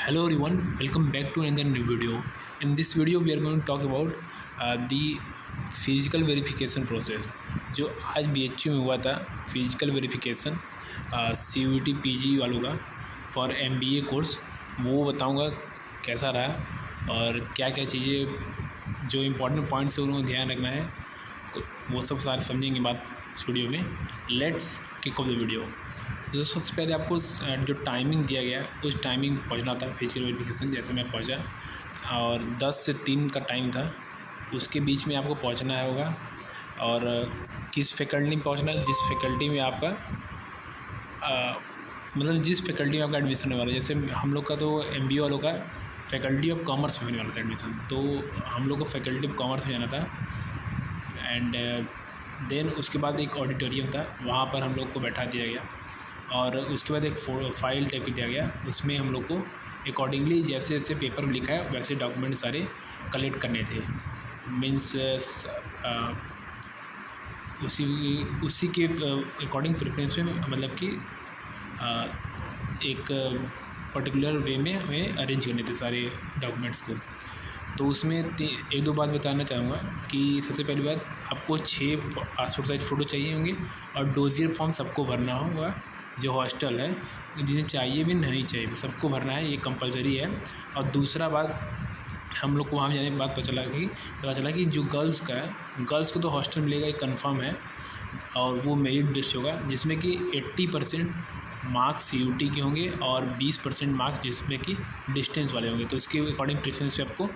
Hello everyone, welcome back to another new video. In this video we are going to talk about the physical verification process जो आज BHU में हुआ था। Physical verification CUET PG वालों का for MBA course, वो बताऊंगा कैसा रहा और क्या क्या चीज़ें जो इम्पोर्टेंट पॉइंट्स है उनको ध्यान रखना है, वो सब सारे समझेंगे बात इस वीडियो में। Let's kick off the video. तो सबसे पहले आपको जो टाइमिंग दिया गया उस टाइमिंग पहुंचना था फिजिकल वेरिफिकेशन। जैसे मैं पहुंचा और 10 से 3 का टाइम था, उसके बीच में आपको पहुंचना होगा। और किस फैकल्टी में पहुंचना है, जिस फैकल्टी में आपका मतलब जिस फैकल्टी में आपका एडमिशन होने वाला है। जैसे हम लोग का तो MBA वालों का फैकल्टी ऑफ कॉमर्स में होने वाला था एडमिशन, तो हम लोग को फैकल्टी ऑफ कॉमर्स में जाना था। एंड देन उसके बाद एक ऑडिटोरियम था, वहाँ पर हम लोग को बैठा दिया गया और उसके बाद एक फाइल टाइप दिया गया। उसमें हम लोग को अकॉर्डिंगली जैसे जैसे पेपर में लिखा है वैसे डॉक्यूमेंट सारे कलेक्ट करने थे। मीन्स उसी के अकॉर्डिंग प्रेफरेंस में, मतलब कि एक पर्टिकुलर वे में हमें अरेंज करने थे सारे डॉक्यूमेंट्स को। तो उसमें एक दो बात बताना चाहूँगा कि सबसे पहली बात, आपको 6 पासपोर्ट साइज फ़ोटो चाहिए होंगे और डोजियर फॉर्म सबको भरना होगा। जो हॉस्टल है, जिन्हें चाहिए भी नहीं चाहिए सबको भरना है, ये कंपलसरी है। और दूसरा बात, हम लोग को वहाँ जाने के बाद पता चला कि जो गर्ल्स का है, गर्ल्स को तो हॉस्टल मिलेगा, ये कंफर्म है। और वो मेरिट बेस्ड होगा, जिसमें कि 80% मार्क्स CUT के होंगे और 20% मार्क्स जिसमें कि डिस्टेंस वाले होंगे। तो उसके अकॉर्डिंग प्रेफरेंस पे आपको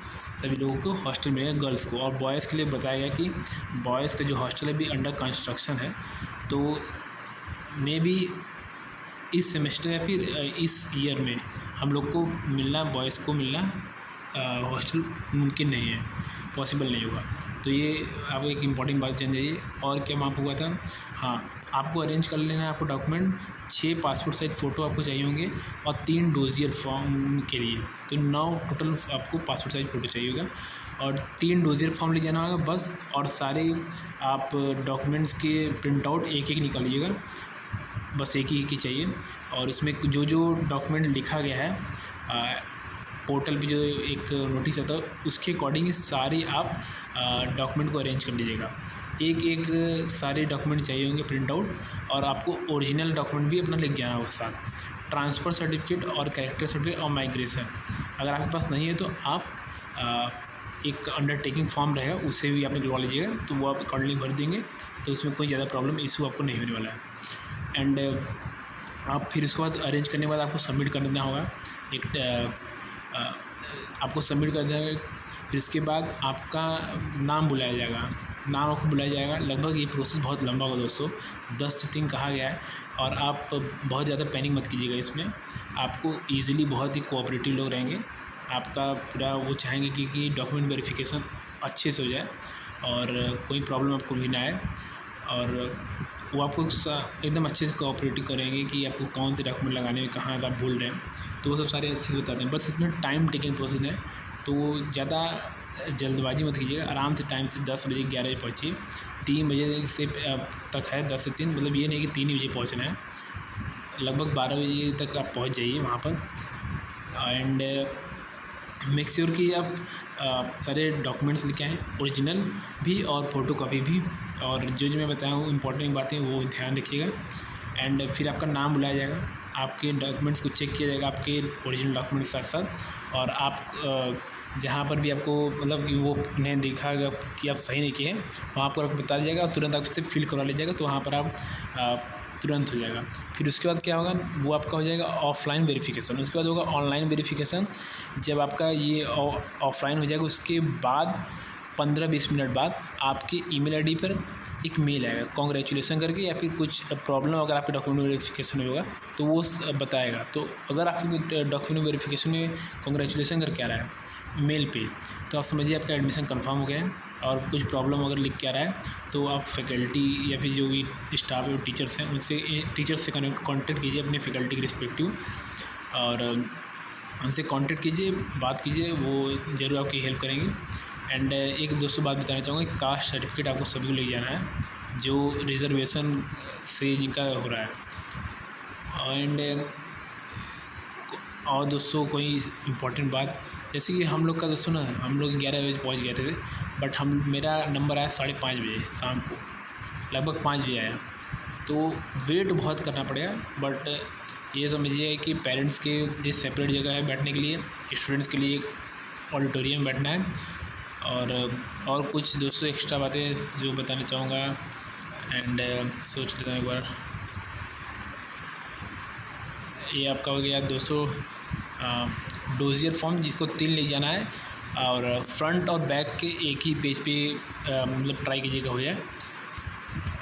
सभी लोगों को हॉस्टल मिलेगा, गर्ल्स को। और बॉयज़ के लिए बताया गया कि बॉयज़ का जो हॉस्टल है अभी अंडर कंस्ट्रक्शन है, तो मे बी इस सेमेस्टर या फिर इस ईयर में हम लोग को मिलना, बॉयज़ को मिलना हॉस्टल मुमकिन नहीं है, पॉसिबल नहीं होगा। तो ये आपको एक इम्पॉर्टेंट बात जान जाइए। और क्या वहाँ पर हुआ था, हाँ, आपको अरेंज कर लेना है आपको डॉक्यूमेंट। 6 पासपोर्ट साइज फ़ोटो आपको चाहिए होंगे और 3 डोजियर फॉर्म के लिए, तो 9 टोटल आपको पासपोर्ट साइज फ़ोटो चाहिए होगा और 3 डोजियर फॉर्म ले जाना होगा बस। और सारे आप डॉक्यूमेंट्स के प्रिंट आउट एक एक निकाल लीजिएगा, बस एक ही चाहिए। और उसमें जो जो डॉक्यूमेंट लिखा गया है पोर्टल पे, जो एक नोटिस आता है उसके अकॉर्डिंग सारी आप डॉक्यूमेंट को अरेंज कर लीजिएगा। एक एक सारे डॉक्यूमेंट चाहिए होंगे प्रिंट आउट, और आपको ओरिजिनल डॉक्यूमेंट भी अपना लेके जाना होगा साथ। ट्रांसफ़र सर्टिफिकेट और कैरेक्टर सर्टिफिकेट और माइग्रेशन अगर आपके पास नहीं है तो आप एक अंडरटेकिंग फॉर्म रहेगा, उसे भी आप निकलवा लीजिएगा, तो वो आप अकॉर्डिंगली भर देंगे, तो उसमें कोई ज़्यादा प्रॉब्लम इशू आपको नहीं होने वाला है। एंड आप फिर उसके बाद अरेंज करने के बाद आपको सबमिट कर देना होगा। आपको सबमिट कर देना है। फिर इसके बाद आपका नाम बुलाया जाएगा, नाम आपको बुलाया जाएगा। लगभग ये प्रोसेस बहुत लंबा होगा दोस्तों, 10 से 3 कहा गया है। और आप बहुत ज़्यादा पैनिक मत कीजिएगा इसमें, आपको ईज़िली बहुत ही कोऑपरेटिव लोग रहेंगे। आपका पूरा वो चाहेंगे कि डॉक्यूमेंट वेरिफिकेशन अच्छे से हो जाए और कोई प्रॉब्लम आपको भी ना आए। और वो आपको एकदम अच्छे से कोऑपरेटिव करेंगे कि आपको कौन से डॉक्यूमेंट लगाने में कहाँ आप भूल रहे हैं, तो वो सब सारे अच्छे से बताते हैं। बस इसमें टाइम टेकिंग प्रोसेस है, तो ज़्यादा जल्दबाजी मत कीजिएगा। आराम से टाइम से 10 बजे 11 बजे पहुँचिए। 3 बजे से तक है, 10 से 3, मतलब ये नहीं कि 3 ही बजे पहुँचना है, लगभग 12 बजे तक आप पहुँच जाइए वहाँ पर। एंड मेक श्योर कि आप सारे डॉक्यूमेंट्स लेके आएँ, ओरिजिनल भी और फ़ोटो कॉपी भी। और जो मैं बताया हूँ इम्पोर्टेंट बातें वो ध्यान रखिएगा। एंड फिर आपका नाम बुलाया जाएगा, आपके डॉक्यूमेंट्स को चेक किया जाएगा, आपके ओरिजिनल डॉक्यूमेंट के साथ साथ। और आप जहाँ पर भी आपको मतलब कि वो उन्हें देखा कि आप सही नहीं किए हैं, वहाँ पर आपको बता दिया जाएगा, तुरंत आपसे फिल करवा लीजिएगा, तो वहाँ पर आप तुरंत हो जाएगा। फिर उसके बाद क्या होगा, वो आपका हो जाएगा ऑफ़लाइन वेरिफिकेशन। उसके बाद होगा ऑनलाइन वेरिफिकेशन। जब आपका ये ऑफ़लाइन हो जाएगा, उसके बाद 15-20 मिनट बाद आपके ईमेल ID पर एक मेल आएगा कॉन्ग्रेचुलेसन करके, या फिर कुछ प्रॉब्लम अगर आपके डॉक्यूमेंट वेरिफिकेशन में होगा तो वो बताएगा। तो अगर आपके डॉक्यूमेंट वेरिफिकेशन में कॉन्ग्रेचुलेसन करके आ रहा है मेल पे, तो आप समझिए आपका एडमिशन कंफर्म हो गया है। और कुछ प्रॉब्लम अगर लिख के आ रहा है तो आप फैकल्टी या फिर जो भी स्टाफ है, टीचर्स हैं, टीचर्स से कॉन्टेक्ट कीजिए अपने फैकल्टी के रिस्पेक्टिव, और उनसे कॉन्टेक्ट कीजिए, बात कीजिए, वो ज़रूर आपकी हेल्प करेंगे। एंड एक दोस्तों बात बताना चाहूँगा, कास्ट सर्टिफिकेट आपको सभी को ले जाना है जो रिजर्वेशन से जिनका हो रहा है। एंड और दोस्तों कोई इम्पोर्टेंट बात, जैसे कि हम लोग का दोस्तों ना, हम लोग 11 बजे पहुँच गए थे, बट मेरा नंबर आया 5:30 बजे शाम को, लगभग 5 बजे आया। तो वेट बहुत करना पड़ेगा, बट ये समझिए कि पेरेंट्स के लिए सेपरेट जगह है बैठने के लिए, स्टूडेंट्स के लिए एक ऑडिटोरियम बैठना है। और कुछ दोस्तों एक्स्ट्रा बातें जो बताना चाहूँगा, एंड सोच लेता हूँ एक बार। ये आपका हो गया दोस्तों डोजियर फॉर्म, जिसको 3 ले जाना है, और फ्रंट और बैक के एक ही पेज पे मतलब ट्राई कीजिएगा हो जाए।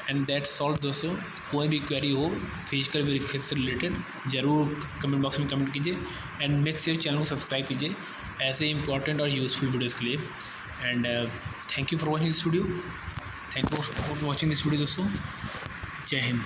एंड दैट्स ऑल दोस्तों। कोई भी क्वेरी हो फिजिकल वेरिफिकेशन से रिलेटेड ज़रूर कमेंट बॉक्स में कमेंट कीजिए, एंड मेक श्योर चैनल को सब्सक्राइब कीजिए ऐसे इंपॉर्टेंट और यूज़फुल वीडियोज़ के लिए। And thank you for watching this video, दोस्तों। जय हिंद।